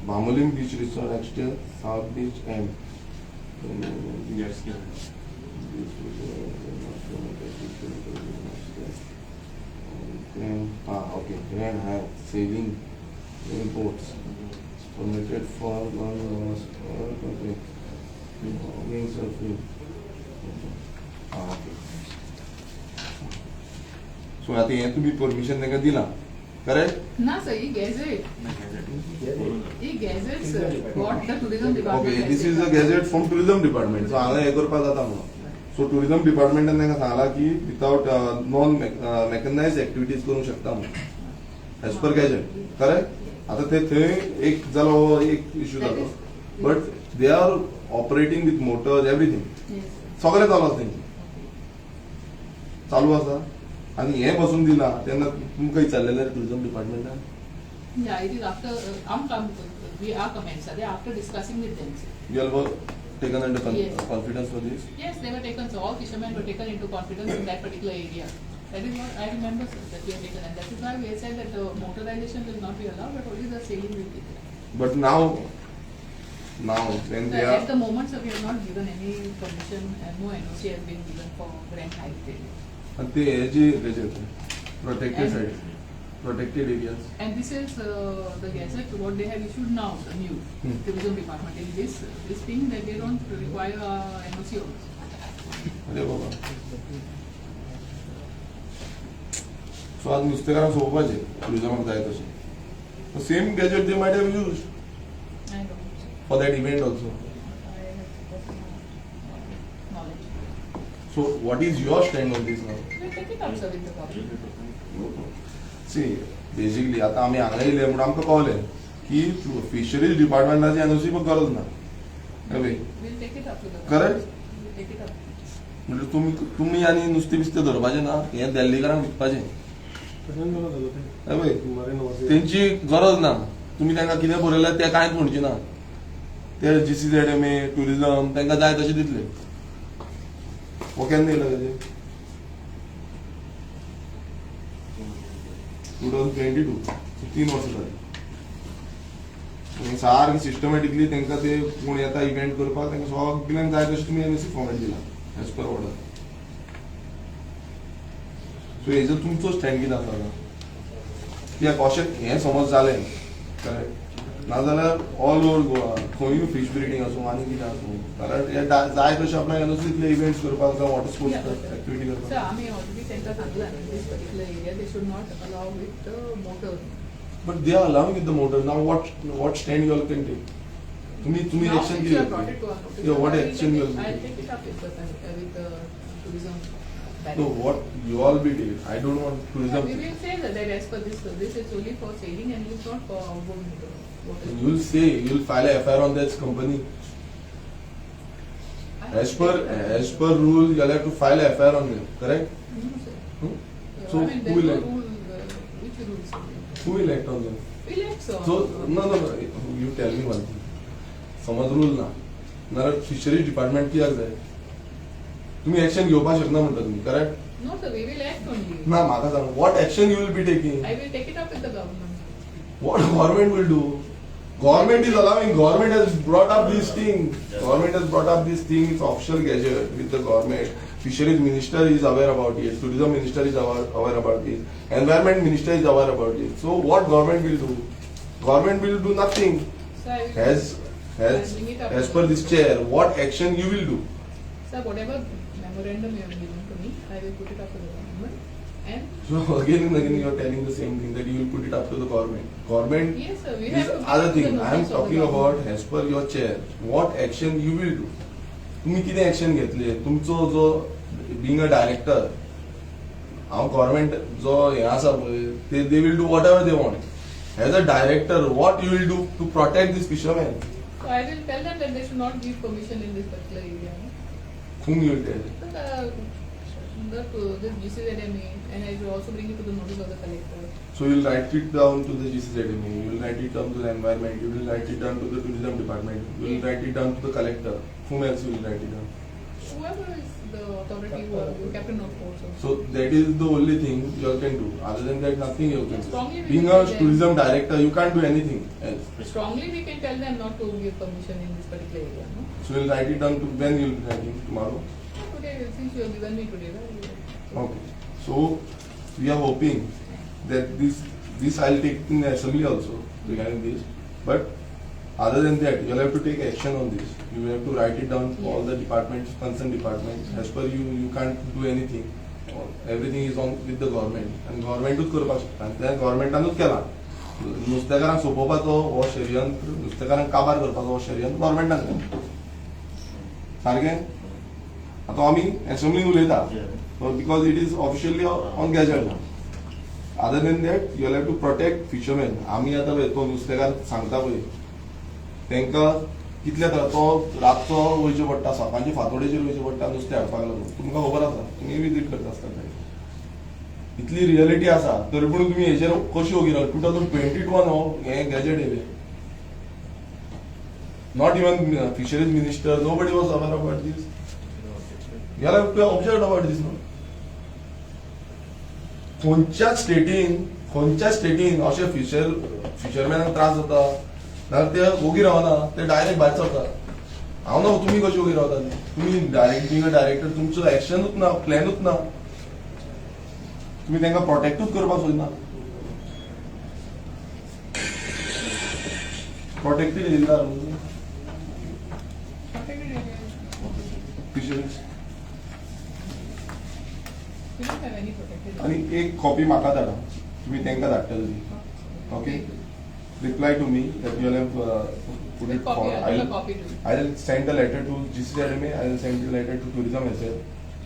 Bambolim beach resort Extel, south beach M. Okay. Grand Hyatt, sailing, boats, permitted for one hours or surfing. Okay. So आता हे तुम्ही permission तांकां दिला, correct? Na sir, Gazette. Gazette sir. What the tourism department. Okay, this is the gazette from tourism department. So हांगा हे करपाक जाता म्हणून. So tourism departmentan तांकां सांगला की विदाउट नॉन मेकनाइज्ड एक्टिविटीज करूंक शकता म्हणून. As per gazette, correct? आता ते थंय एक जालो, एक इश्यू जालो. But they are operating with motors, everything. सगळें चालू आसा तेंचे. चालू आसा. आणि हे बसून दिला तेन्ना तुमकां विचारलेलें tourism डिपार्टमेंटान? Yeah, it is after we are comments. They after discussing with them. You all were taken under Yes. confidence for this? Yes, they were taken. So all fishermen were taken into confidence in that particular area. That is what I remember, sir, that we have taken, and that is why we have said that the motorization will not be allowed, but only the sailing will be there. But now when they are, At the moment, sir, we have not given any permission, and no NOC has been given for Grand Hyatt. and they जे protected side, protected areas. And this is the gazette what they have issued now, the new tourism department. In this thing that they don't require NOC also. अरे बाबा so आज नुस्तेकारांक सोंपोवपाचें टुरिजमाक जाय तशें same gazette they might have use I don't know. For that event also I have knowledge. So what is your stand on this now We'll take it up, sir, with the government. See basically आता आमी हांगा येयले म्हणून आमकां कळलें की fisheries डिपार्टमेंटाची NOC पण गरज ना We'll take it up to the Correct? government. We'll take it up. म्हणजे तुम्ही आनी नुस्तें बिस्तें धरपाचें ना हें देल्लीकारांक विकपाचें कशान गरज आलं ते हय मरीन वासी तेंची गरज ना तुम्ही तांकां कितें बरयलें तें कांयच म्हणचें ना ते GCZMA टुरिजम तांकां जाय तशें दितले हो केन्ना येयलो तेजें 2022 3 वर्सां जालीं सारकी सिस्टमॅटिकली तांकां ते कोण येता इव्हेंट करपाक तांकां सगळ्यांक जाय तशें तुमी एनओसी फॉर्मेट दिला एज पर ऑर्डर सो हेजो तुमचो स्टँड कितें आसा कित्याक अशें हें समज जालें करेक्ट नाजाल्यार ऑल ओवर गोवा खंयूय फीश ब्रिडींग आसूं आनी कितें आसूं कारण हे जाय तशें आपणाक एनओसी दितले इव्हेंट्स करपाक जावं वॉटर स्पोर्ट्स एक्टिविटी Sir, करपाक आम्ही already त्यांना सांगलं in this particular area they should not allow with the motor. But they are allowing with the motor now what stand you all can take तुम्ही Now, action since किती you have brought it to our notice, Yeah, what I'll action take you it- will I'll take? take it up with the tourism. No, director. what you all be did. I don't want Yeah, tourism. we will say that as per this is only for sailing and it's not for outbound water. You'll say you'll file a FIR on that company. As per rule, you'll have to file a FIR on them. Correct? No, sir. Hmm? So, So, I mean, who will there's act? no rule, which rules? Who will act on them? We let so. So no. You tell me one thing. समज rule ना नाल्यार fisheries department कित्याक जाय तुम्ही action घेवपाक शकना म्हणटा तुम्ही correct No, sir, we will act only. ना म्हाका सांग what action you will be taking I will take it up with the government. What government will do? Government is allowing. Government has brought up this thing. Government has brought up this thing. It's official gadget with the government. Fisheries minister is aware about it. Tourism minister is aware about it. Environment minister is aware about it. So what government will do? Government will do nothing. So I will. As per this chair, what action you will do? Sir, whatever memorandum you have given to me, I will put it up to the government. And So again and again you are telling the same thing that you will put it up to the government. Government yes, sir, we is have to. give other it to thing. the I am notice of the talking about government. as per your chair. What action you will do? तुम्ही किती action घेतले तुमचो जो being a director हांव government जो हे आसा पळय they will do whatever they want as a director what you will do to protect this fisherman So I will tell them that they should not give permission in this particular area. No? whom you will tell This GCZMA, and I will also bring it to the notice of the collector. so you will write it down to the GCZMA, you will write it down to the environment, you will write it down to the tourism department, you will write it down to the collector. Whom else you will write it down? Whoever is the authority, who captain of ports. Also. So that is the only thing you all can do. Other than that, nothing you can Strongly do. we Being will a tell them. tourism director, you can't do anything else. Strongly we can tell them not to give permission in this particular area. No? So you'll write it down to when you'll be writing tomorrow. Today, since you have given me today, right? Okay. So we are hoping that this I'll take in the assembly also regarding this. But other than that, you'll have to take action on this. You have to write it down to all the departments, concerned departments. As per you can't do anything. Everything is on with the government. And governmentूच करपाक शकता. आनी त्या governmentanूच केला. नुस्तेकारांक सोंपोवपाचो हो षडयंत्र, नुस्तेकारांक काबार करपाचो हो षडयंत्र गव्हर्मेंटान केला. सारकें? आतां आमी एसेंब्लीन उलयता. Because it is officially on gazette now. Other than that, you will have to protect fishermen. आमी आतां पळय तो नुस्तेकार सांगता पळय तांकां कितले तो रातचो वयचें पडटा सकाळचे फांतोडेचेर वयचें पडटा नुस्तें हाडपाक लागून तुमकां खबर आसा तुमी विजीट करता आसतना इतली रियलिटी आसा तरी पूण तुमी हेचेर कशी वोगी राव 2022 हो हे गॅजेट येयले not even fisheries minister nobody was aware about this you have to observe about this no खंयच्या स्टेटीन अशे फिशरमॅनाक त्रास जाता नाल्यार ते वोगी रावना ते डायरेक्ट भायर सरता हांव ना तुमी कशी वोगी रावता तुमी डायरेक्टर तुमचो एक्शनूच ना प्लॅनूच ना तुमी तांकां प्रोटेक्टूच करपाक सोदना protected area fisheries We don't have any protected आणि area. एक कॉपी म्हाका धाडा, तुम्ही तांकां धाडटली. Okay, reply to me that you have put it for. Copy, I'll copy to you. I will send a letter to GCZMA. I will send a letter to tourism as well.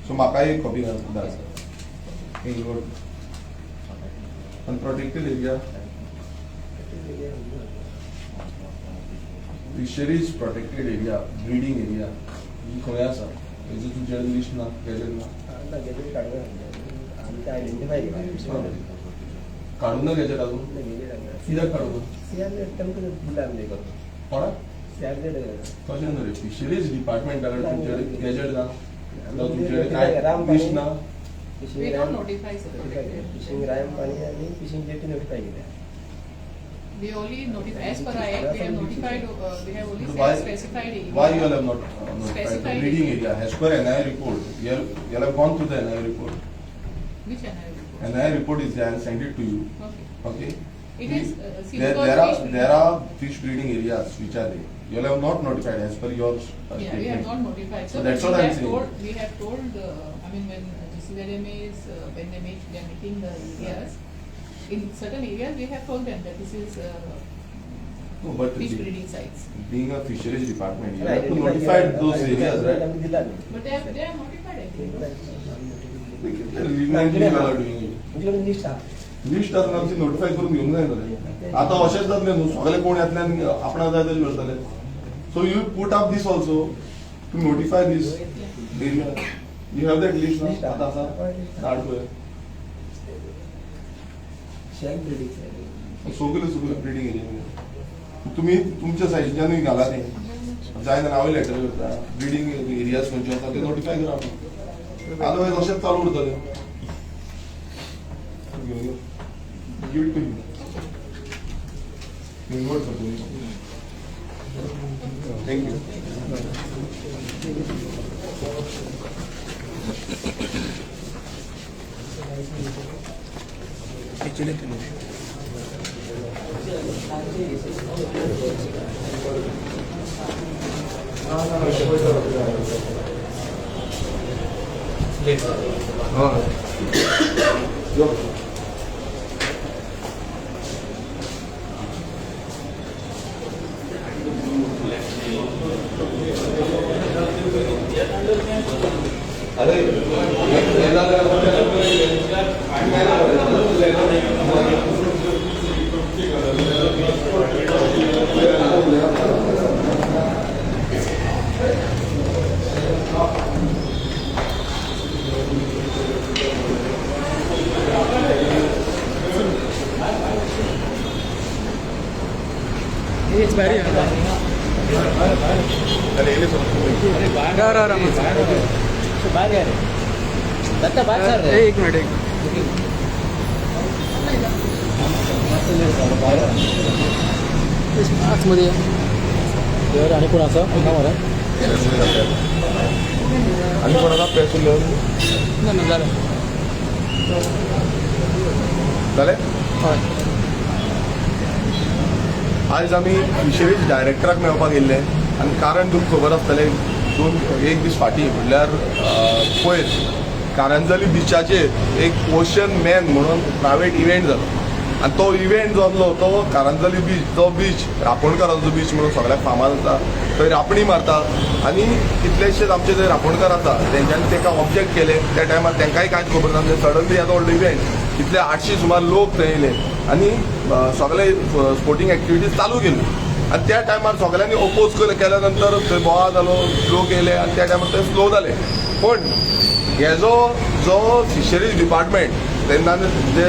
So म्हाका एक copy धाडा. In road. Unprotected area. Fisheries protected area, breeding area. ही खंय आसा? हेजो तुमचे list ना, gadget ना. काढून ना गॅजेट अजून. कित्याक काढून? कोणा? कशें ना रे, फिशरीज डिपार्टमेंटाकडे तुमचे गॅजेट ना, तुमचे काय लिस्ट ना. We don't notify, sir. We only notify, as per our act, we have notified, we have only Why- specified area. Why you all have not notified the Specified breeding area. area? As per NI report, you have gone through the NI report. Which NI report? NI report is there, I will send it to you. Okay. Okay? It is, see, There, because there are fish- there are fish breeding areas which are there. You all have not notified as per your Yeah, we have statement. not notified. So So that's we what I'm have saying. told, we have told, I mean, when GCZMA is, when they are making the areas, in certain areas, we have told them that this is No, but fish breeding sites. being a fisheries department, you have to notify those areas, right? But they are notified, I think. Legally you are doing it. List आसून आमची notify करून घेऊन जाय न्हू. आता अशेंच जातलें न्हू, सगळे कोण येतल्यान आपणा जाय तशें करतले. So you put up this also to notify this area. You have that list ना, आतां आसा धाड पळय. सगळे ब्रिडींग एरिया तुम्ही तुमच्या सायडीच्यानूय घाला तें. जाय जाल्यार हांव लेटर करता. ब्रिडींग एरियाज खंयचे आसा ते नोटिफाय करा. अदरवायज अशेंच चालू उरतलें. Give it to him. Inward for doing. Thank you. अरे It's very एक मिनिट आतमध्ये आणि कोण असं आणि कोणाला पेसून घेऊन नाही झालं झाले. हय आज आम्ही फिशरीज डायरेक्टराक मेळपाक गेल्ले आनी कारण तुमकां खबर आसतलें एक दीस फाटीं म्हणल्यार पयर कारंजली बिचाचेर एक ओशन मॅन म्हणून प्रायवेट इव्हेंट जालो आनी तो इव्हेंट जो आसलो तो कारंजली बीच जो बीच रापणकारांचो बीच म्हणून सगळ्याक फामाद आसा. थंय रापणी मारता आनी कितलेशेच आमचे जे रापणकार आसा तेंच्यांनी ताका ऑब्जेक्ट केले. त्या टायमार तांकांय कांयच खबर नासलें. सडनली येदो व्हडलो इव्हेंट कितले 800 सुमार लोक थंय येयले आनी सगळे स्पोर्टिंग एक्टिविटीज चालू केल्यो. आनी त्या टायमार सगळ्यांनी ओपोज केल्या नंतर थंय बोवाळ जालो, लोक येयले आनी त्या टायमार थंय स्लो जाले. पण हेजो जो फिशरीज डिपार्टमेंट तेन्ना जे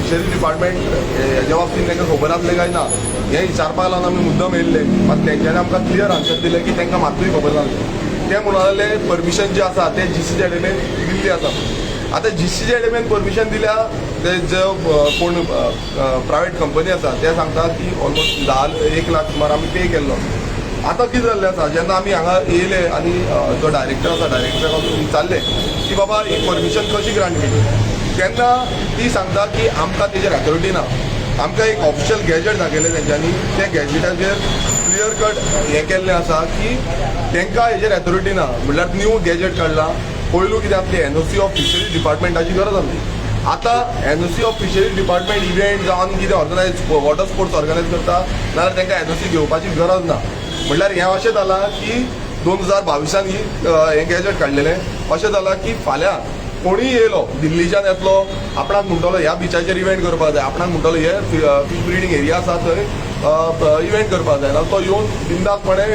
फिशरीज डिपार्टमेंट हेज्या बाबतींत तांकां खबर आसलें काय ना हें विचारपाक लागून आमी मुद्दम येयल्ले. मात तेंच्यांनी आमकां क्लियर आन्सर दिलें की तांकां मात्तूय खबर नासलें. ते म्हणाले परमिशन जें आसा तें GCZMA दिल्ली आसा. आतां GCZMA परमिशन दिल्या ते जो कोण प्रायवेट कंपनी आसा ते सांगता की ऑलमोस्ट 1 लाख सुमार आमी पे केल्लो. आतां कितें जाल्लें आसा जेन्ना आमी हांगा येयले आनी जो डायरेक्टर आसा डायरेक्टराक वचून विचारलें की बाबा ही परमिशन कशी ग्रांट केली तेन्ना ती सांगता की आमकां तेजेर अथॉरिटी ना. आमकां एक ऑफिशियल गॅजेट दाखयलें तेंच्यांनी. त्या गॅजेटाचेर क्लियर कट हें केल्लें आसा की तांकां हेजेर अथॉरिटी ना. म्हणल्यार न्यू गॅजेट काडला पयलू कितें आसली NOC ऑफ फिशरीज डिपार्टमेंटाची गरज आसली. आतां NOC of fisheries department event जावन कितें ऑर्गनायज वॉटर स्पोर्ट्स ऑर्गनायज करता जाल्यार तांकां NOC घेवपाची गरज ना. म्हणल्यार हें अशें जालां की 2022 ही हें गॅजेट काडलेलें. अशें जालां की फाल्यां कोणीय येयलो दिल्लीच्यान येतलो आपणाक म्हणटलो ह्या बिचाचेर इव्हेंट करपाक जाय, आपणाक म्हणटलो हे फीश ब्रिडींग एरिया आसा थंय इव्हेंट करपाक जाय, जाल्यार तो येवन बिंदासपणे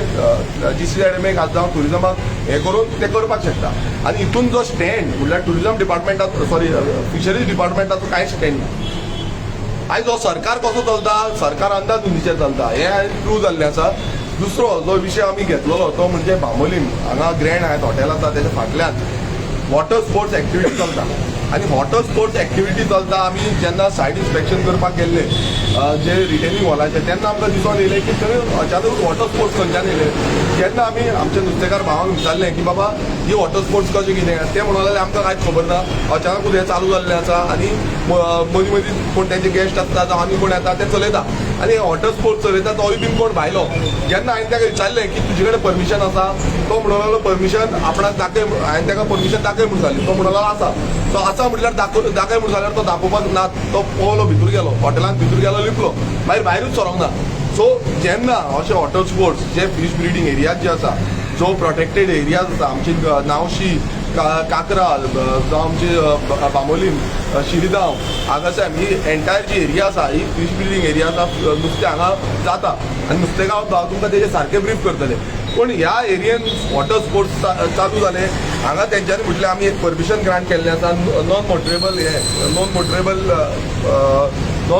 GC अकॅडमीक जावं टुरिजमाक हें करून ते करपाक शकता. आनी हितून जो स्टँड म्हणल्यार टुरिजम डिपार्टमेंटाचो फिशरीज डिपार्टमेंटाचो कांय स्टँड ना. आयज हो सरकार कसो चलता, सरकार अंदाजुंदीचेर चलता हें प्रूव जाल्लें आसा. दुसरो जो विशय आमी घेतलेलो तो म्हणजे बांबोलीम हांगा ग्रँड हायत हॉटेल आसा तेच्या फाटल्यान वॉटर स्पोर्ट्स एक्टिविटी चलता. आनी वॉटर स्पोर्ट्स एक्टिविटी चलता आमी जेन्ना सायट इन्स्पेक्शन करपाक गेल्ले जे रिटेनिंग हॉलाचे तेन्ना आमकां दिसून येयलें की थंय अचानक वॉटर स्पोर्ट्स खंयच्यान येयले. जेन्ना आमी आमच्या नुस्तेकार भावांक विचारलें की बाबा ही वॉटर स्पोर्ट्स कशें कितें ते म्हणलें आमकां कांयच खबर ना, अचानकूच हें चालू जाल्लें आसा आनी मदीं मदीं कोण तेंचे गेस्ट आसता जावं आनी कोण येता ते चलयता आनी वॉटर स्पोर्ट्स चलयता तोय बीन कोण भायलो. जेन्ना हांवें ताका विचारलें की तुजे कडेन परमिशन आसा, तो म्हणलो परमिशन आपणाक दाखय. हांवें ताका परमिशन दाखय म्हणून सांगली, तो म्हणलो आसा. तो आसा म्हटल्यार दाखय म्हणून सांगल्यार तो दाखोवपाक ना. तो पळोवलो भितूर गेलो, हॉटेलांत भितूर गेलो, लिपलो, मागीर भायरूच सरोंक ना. सो जेन्ना अशे वॉटर स्पोर्ट्स जे फीश ब्रिडींग एरियाज जे आसा, जो प्रोटेक्टेड एरियाज आसा आमची नावशी, काकराल जावं आमची बांबोलीम, शिरगांव, हांगासर ही एंटायर जी एरिया आसा ही फीश ब्रिडींग एरिया आसा. नुस्तें हांगा जाता आनी नुस्तेंगांव तुमकां तेजे सारकें ब्रीफ करतले. पूण ह्या एरियेन वॉटर स्पोर्ट्स चालू जाले हांगा तेंच्यांनी म्हटलें आमी एक परमिशन ग्रांट केल्लें आसा नॉन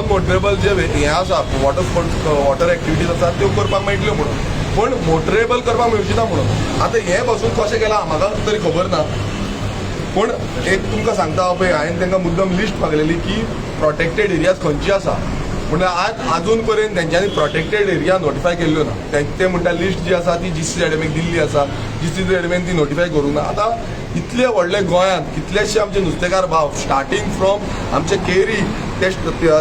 मोटरेबल जे हें आसा वॉटर स्पोर्ट्स वॉटर एक्टिविटीज आसा त्यो करपाक मेळटल्यो म्हणून, पूण मोटरेबल करपाक मेळची ना म्हणून. आतां हें पासून कशें केलां म्हाका तरी खबर ना. पूण एक तुमकां सांगता पळय हांवें तांकां मुद्दम लिस्ट मागलेली की प्रोटेक्टेड एरियाज खंयची आसा. म्हणल्यार अजून पर्यंत तेंच्यांनी प्रोटेक्टेड एरिया नोटिफाय केल्ल्यो ना. ते म्हणटा लिस्ट जी आसा ती GC अकॅडमीक दिल्ली आसा, GC अकॅडमीन ती नोटिफाय करूंक ना. आतां इतले व्हडले गोंयांत कितलेशे आमचे नुस्तेकार भाव स्टार्टींग फ्रॉम आमचे केरी ते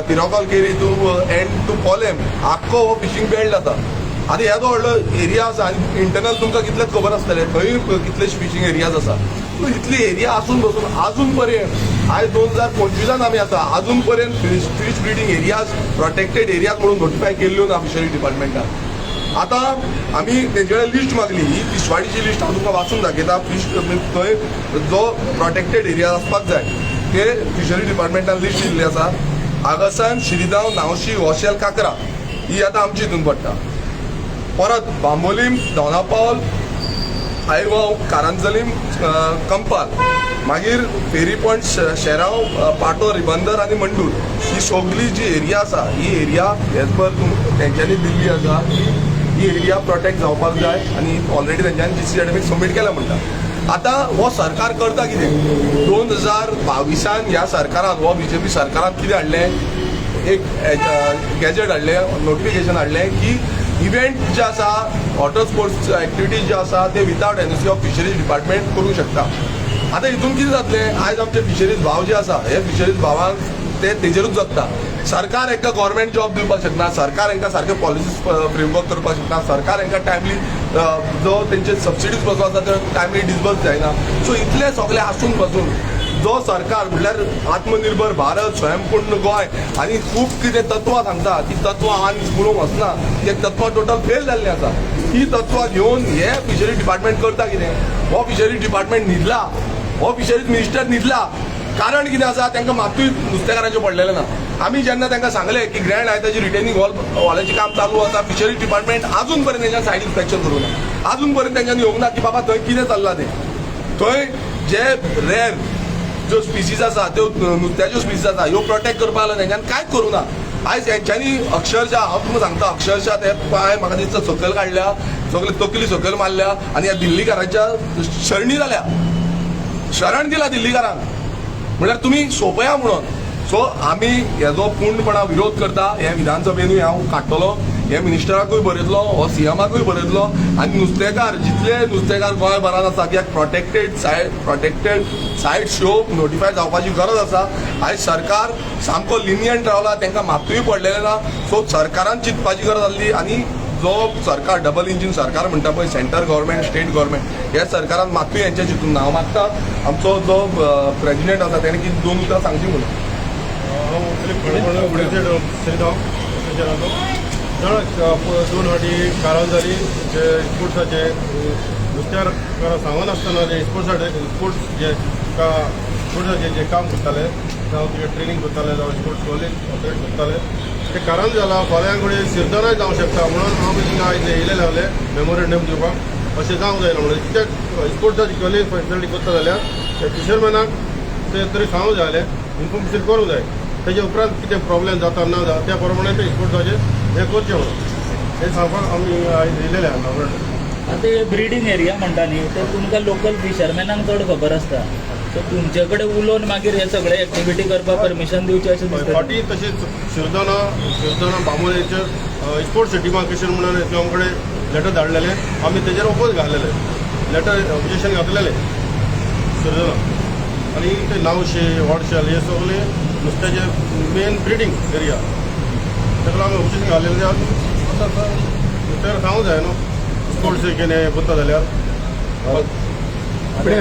तिरोकोल केरी टू एंड टू कोलेम आख्खो हो फिशींग बेल्ट आसा. आतां येदो व्हडलो एरिया आसा आनी इंटरनल तुमकां कितलेच खबर आसतलें थंय कितलेशे फिशींग एरियाज आसा. इतली एरिया आसून बसून आजून पर्यंत आयज 2025 आमी आसा आजून पर्यंत fish breeding areas protected areas म्हणून नोटिफाय केल्ल्यो ना फिशरी डिपार्टमेंटान. आतां आमी तेंचे कडेन लिस्ट मागली, ही तिसवाडीची लिस्ट हांव तुमकां वाचून दाखयता. फीश थंय जो प्रोटेक्टेड एरिया आसपाक जाय ते फिशरी डिपार्टमेंटान लिस्ट दिल्ली आसा. आगासान, शिरगांव, नावशी, वॉशेल, काकरा ही आतां आमची हितून पडटा. परत बांबोलीम, दोनापावल, आयवाव, कारांजलीम, कंपाल, मागीर फेरी पॉयंट, शेराव, पाटो, रिबंदर आनी मंडूर ही सगळी जी एरिया आसा ही एरिया एज पर तेंच्यांनी दिल्ली आसा ही एरिया प्रोटेक्ट जावपाक जाय आनी ऑलरेडी तेंच्यांनी GC अकॅडमीक सबमीट केला म्हणटा. आतां हो सरकार करता कितें 2022 ह्या सरकारान हो BJP सरकारान कितें हाडलें एक गॅजेट हाडलें, नोटिफिकेशन हाडलें की इव्हेंट जे आसा वॉटर स्पोर्ट्स एक्टिविटीज जे आसा ते without NOC of fisheries department करूंक शकता. आतां हितून कितें जातलें आयज आमचे फिशरीज भाव जे आसा हे फिशरीज भावांक ते तेजेरूच जगता. सरकार हांकां गव्हर्मेंट जॉब दिवपाक शकना, सरकार हांकां सारके पॉलिसीज फ्रेमवर्क करपाक शकना, सरकार हांकां टायमली जो तेंचे सबसिडीज पळय आसा त्यो टायमली डिसबर्स जायना. सो इतले सगळे आसून पासून जो सरकार म्हटल्यार आत्मनिर्भर भारत, स्वयंपूर्ण गोंय आनी खूब कितें तत्वां सांगता ती तत्वां आनी उलोवंक वचना. ती तत्वां टोटल फेल जाल्लीं आसा. ही तत्वां घेवन हे फिशरी डिपार्टमेंट करता कितें? हो फिशरी डिपार्टमेंट न्हिदला, हो फिशरीज मिनिस्टर न्हिदला. कारण कितें आसा तांकां मातूय नुस्तेकारांचें पडलेलें ना. आमी जेन्ना तांकां सांगलें की ग्रँड आयताची रिटेनिंग हॉलाचें काम चालू आसा, फिशरी डिपार्टमेंट आजून पर्यंत तेंच्या सायड इन्स्पेक्शन करूं ना. आजून पर्यंत तेंच्यांनी येवंक ना की बाबा थंय कितें चल्लां तें. थंय जे रेर ज्यो स्पिसीज आसा त्यो नुस्त्याच्यो स्पिसीज आसा ह्यो प्रोटेक्ट करपाक लागून तेंच्यांनी कांयच करूं ना. आयज हेंच्यांनी अक्षरशः हांव तुमकां सांगता अक्षरशः ते पांय म्हाका दिसता सकयल काडल्या, सगळे तकली सकयल मारल्या आनी ह्या दिल्लीकारांच्या शरणी जाल्या, शरण दिला दिल्लीकारांक. म्हळ्यार तुमी सोंपया म्हणून. सो आमी हेजो पूर्णपणा विरोध करता. हे विधानसभेनूय हांव काडटलो, हे मिनिस्टराकूय बरयतलो, हो CMाकूय बरयतलो आनी नुस्तेकार जितले नुस्तेकार गोंयभरान आसा कित्याक प्रोटेक्टेड सायट शो नोटिफाय जावपाची गरज आसा. आयज सरकार सामको लिनियंट रावला, तांकां मातूय पडलेलें ना. सो सरकारान चिंतपाची गरज आसली आनी जो सरकार डबल इंजीन सरकार म्हणटा पळय सेंटर गव्हर्मेंट स्टेट गव्हर्मेंट ह्या सरकारान मातूय यांच्या चितून हांव मागता आमचो जो प्रेजिडेंट आसा तेणे कितें 2 उतरां सांगची म्हणून दोन फाटी कारवाय जाली जे स्पोर्ट्साचे नुस्त्यार सांगनासतना जे स्पोर्ट्स जे स्पोर्ट्साचे जे काम करताले जावं तुगे ट्रेनिंग करताले जावं स्पोर्ट्स कॉलेज ऑपरेट करताले ते कारण जाला फाल्यां कडेन सिरदनाय जावं शकता म्हणून हांव थिंगा आयज येयले लागले मेमोरेंडम दिवपाक अशें जावंक जायना म्हणून कित्याक स्पोर्ट्साची कॉलेज फॅसिलिटी करता जाल्यार त्या फिशरमॅनाक ते तरी सांगूंक जाय इन्फॉर्मेशन करूंक जाय तेजे उपरांत कितें प्रॉब्लेम जाता ना जाता त्या प्रमाणे ते स्पोर्ट्साचे हें करचें म्हणून हें सांगपाक आमी आयज येयलेले आहा मेमोरेंडम. आता हे ब्रिडींग एरिया म्हणटा न्ही ते तुमकां लोकल फिशरमॅनांक चड खबर आसता सो तुमचे कडेन उलोवन मागीर हे सगळे एक्टिविटी करपाक परमिशन दिवचे अशें दिसता. फाटी तशेंच शिरदोना बांबोळेचे स्पोर्ट्स डिमार्केशन म्हणून आमचे कडेन लेटर धाडलेले आमी तेजेर ओपोज घातलेले लेटर ऑब्जेक्शन घातलेले शिरदोना आनी ते नावशे वॉडशेल हे सगळे नुस्त्याचे मेन ब्रिडींग एरिया ताका लागून ऑब्जेक्शन घातलेले नुस्त्याक सांगूंक जाय न्हू स्पोर्ट्स कितें करता जाल्यार मेन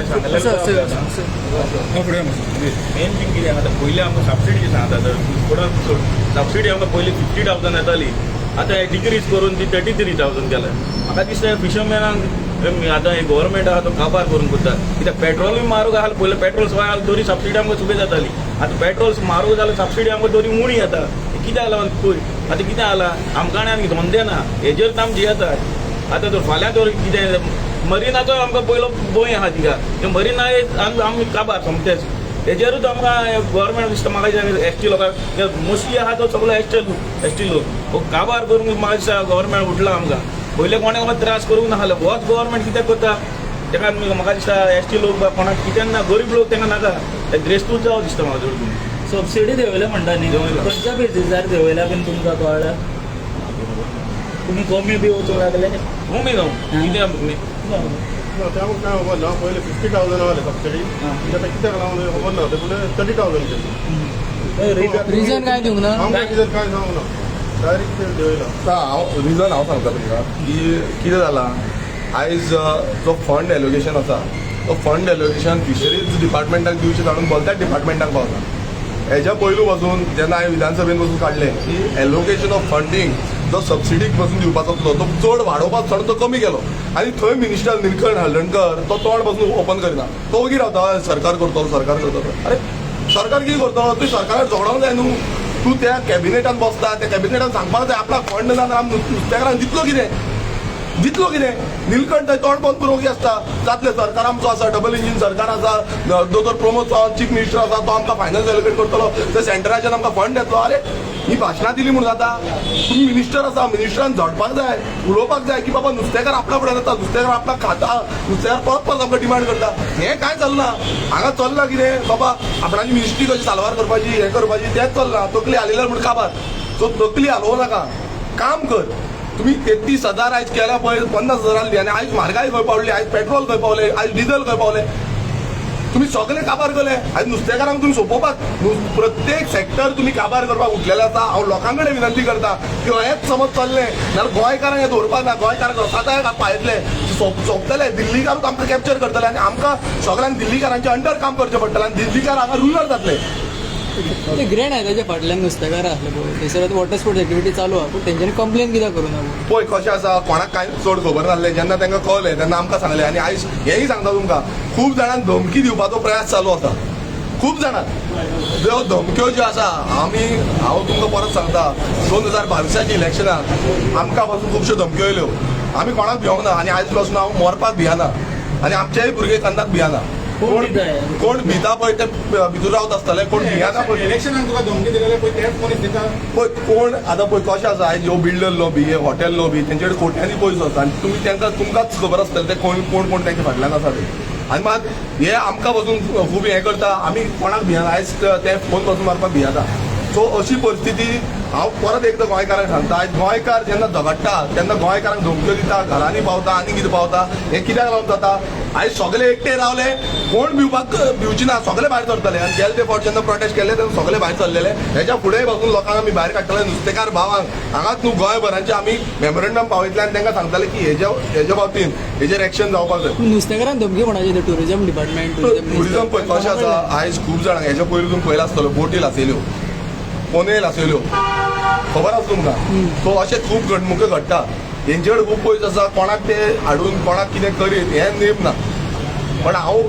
थिंग कितें आतां पयलीं आमकां सबसिडी सांगता स्पोर्ट्साक सबसिडी आमकां पयलीं 50,000 येताली आतां हे डिक्रीज करून ती 33,000 केल्या. म्हाका दिसता फिशरमॅनांक आतां हे गव्हर्मेंट आहा तो काबार करून करता कित्याक पेट्रोलूय म्हारग आहा पयलीं पेट्रोल सवाय दोरी सबसिडी आमकां सुबेज जाताली आतां पेट्रोल म्हारग जाल्यार सबसिडी आमकां दोरी उणी येता कित्याक लागून पळय आतां कितें जाला आमकां आनी धंदे ना हेजेर आमी जियेतात आतां तर फाल्यां तर कितें मरिनाचो आमकां पयलो भंय आहा थिंगा ते मरिना आमी काबार सोमतेच तेजेरूच आमकां गव्हर्मेंट दिसता म्हाका दिसता एस टी लोकांक मोस्टली आहा तो सगळो एस टी लोक काबार करूंक म्हाका दिसता गव्हर्मेंट उठला आमकां पयले कोणें त्रास करूंक नासलो होच गव्हर्मेंट कित्याक करता तेका म्हाका दिसता एस टी लोक कोणाक कितें ना गरीब लोक तांकां नाका ग्रेस्तूच जावं दिसता म्हाका चड सबसिडी देंवयल्या म्हणटा न्ही खंयच्या बेसिसार देंवयल्या बीन तुमकां कळ्ळा तुमी कमी बी वचूंक लागले कमी जावं कितें त्यामुळे काय खबर ना पहिले 50,000 आले सबसिडी आता कित्याक लागून खबर ना ते पुढे 30,000 केली रिजन काय दिवंक ना आमकां कितें काय सांगूंक ना डायरेक्ट ते देवयला. रिजन हांव सांगता तुमकां की कितें जालां आयज जो फंड एलोकेशन आसा तो फंड एलोकेशन फिशरीज डिपार्टमेंटाक दिवचें धाडून भलत्याच डिपार्टमेंटाक पावता. हेज्या पयलू पासून जेन्ना हांवें विधानसभेन वचून काडलें की एलोकेशन ऑफ फंडींग जो सबसिडीक पासून दिवपाचो आसलो तो चड वाडोवपाक चड तो कमी केलो आनी थंय मिनिस्टर निलकंठ हळदणकर तो तोंड पासून ओपन करिना तो वगीर रावता सरकार करतलो अरे सरकार कितें करतलो तुवें सरकाराक जोडोंक जाय न्हू तूं त्या कॅबिनेटान बसता त्या कॅबिनेटान सांगपाक जाय आपणाक फंड ना आमी नुस्तेकारांक दितलो कितें निलकंठ थंय तोंड बंद करूंक आसता जातलें सरकार आमचो आसा डबल इंजीन सरकार आसा दोतोर प्रमोद सावंत चीफ मिनिस्टर आसा तो आमकां फायनान्स एलोकेट करतलो ते सेंटराच्यान आमकां फंड येतलो अरे ही भाशणां दिली म्हूण जाता तुम्ही मिनिस्टर आसा मिनिस्टरान झडपाक जाय उलोवपाक जाय की बाबा नुस्तेकार आपल्या फुड्यान येता नुस्तेकार आपणाक खाता नुस्तेकार परत आमकां डिमांड करता हें काय चलना हांगा चल्ला कितें बाबा आपणाची मिनिस्ट्री कशी साल्वार करपाची हें करपाची तेंच चलना तकली हालिल्यार म्हूण काबार सो तकली हालोवं नाका काम कर तुम्ही 33,000 आयज केल्या पळय 50,000 दी आनी आयज म्हारगाय खंय पावली आयज पेट्रोल खंय पावले आयज डिझल खंय पावले तुम्ही सगळे काबार केले आयज नुस्तेकारांक तुम्ही सोंपोवपाक प्रत्येक सेक्टर तुम्ही काबार करपाक उठलेले आसा हांव लोकां कडेन विनंती करता की हेच समज चल्लें जाल्यार गोंयकारांक हें दवरपाक ना गोंयकारांक साताक पायतले सोंपतले दिल्लीकारूच आमकां कॅप्चर करतले आनी आमकां सगळ्यांक दिल्लीकारांच्या अंडर काम करचें पडटलें आनी दिल्लीकार हांगा रुलर जातले. ते ग्रेड आहे त्याच्या फाटल्यान नुस्तेकार आसले पळय थंयसर वॉटर स्पोर्ट्स एक्टिविटी चालू आहा पूण तेंच्यांनी कंप्लेन कित्याक करूं ना पळय कशें आसा कोणाक कांय चड खबर नासलें जेन्ना तांकां कळलें तेन्ना आमकां सांगलें आनी आयज हेंय सांगता तुमकां खूब जाणांक धमकी दिवपाचो प्रयास चालू आसा खूब जाणांक ज्यो धमक्यो ज्यो आसा हांव तुमकां परत सांगता 2022च्या इलेक्शनाक आमकां पासून खुबश्यो धमक्यो येयल्यो आमी कोणाक भिवंक ना आनी आयज पासून हांव मरपाक भियाना आनी आमचेय भुरगे कांदाक भियाना कोण भिता पळय ते भितूर रावत आसतले कोण भियाना पळय इलेक्शनाक तुका धमकी दिलेले पळय तेच मनीस दिता पळय कोण आतां पळय कशें आसा आयज ह्यो बिल्डर लॉबी हे हॉटेल लॉबी तेंचे कडेन कोट्यांनी पयसो आसता आनी तुमी तुमकांच खबर आसतलें ते कोण कोण तेंच्या फाटल्यान आसा ते आनी मात हे आमकां पासून खूब हें करता आमी कोणाक भियाना आयज ते फोन पासून मारपाक भियाता सो अशी परिस्थिती हांव परत एकदां गोंयकारांक सांगता आयज गोंयकार जेन्ना झगडटा तेन्ना गोंयकारांक धमक्यो दिता घरांनी पावता आनी कितें पावता हें कित्याक लागून जाता आयज सगळे एकटे रावले कोण भिवची ना सगळे भायर सरतले आनी गेले ते फावट जेन्ना प्रोटेस्ट केले तेन्ना सगळे भायर सरलेले हेच्या फुडेंय पासून लोकांक आमी भायर काडटले नुस्तेकार भावांक हांगाच न्हू गोंयभरांचे आमी मेमोरेंडम पावयतले आनी तांकां सांगताले की हेच्या बाबतीन हेजेर एक्शन जावपाक जाय नुस्तेकारांक धमकी कोणाची टुरिझम डिपार्टमेंट टुरिझम पळय कशें आसा आयज खूब जाणांक हेच्या पयलीं तुमी पयला आसतलो बोटील आसल्यो पोनेल आसल्यो खबर आसा तुमकां सो अशें खूब घडणुको घडटा हेंचे कडेन खूब पयस आसा कोणाक ते हाडून कोणाक कितें करीत हें नेम ना पण हांव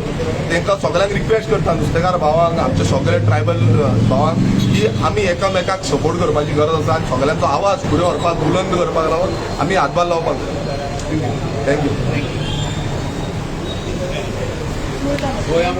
तांकां सगळ्यांक रिक्वेस्ट करता नुस्तेकार भावांक आमचे सगळे ट्रायबल भावांक की आमी एकामेकाक सपोर्ट करपाची गरज आसा आनी सगळ्यांचो आवाज फुडें व्हरपाक बुलंद करपाक लागून आमी हातभार लावपाक जाय थँक्यू गोंयांत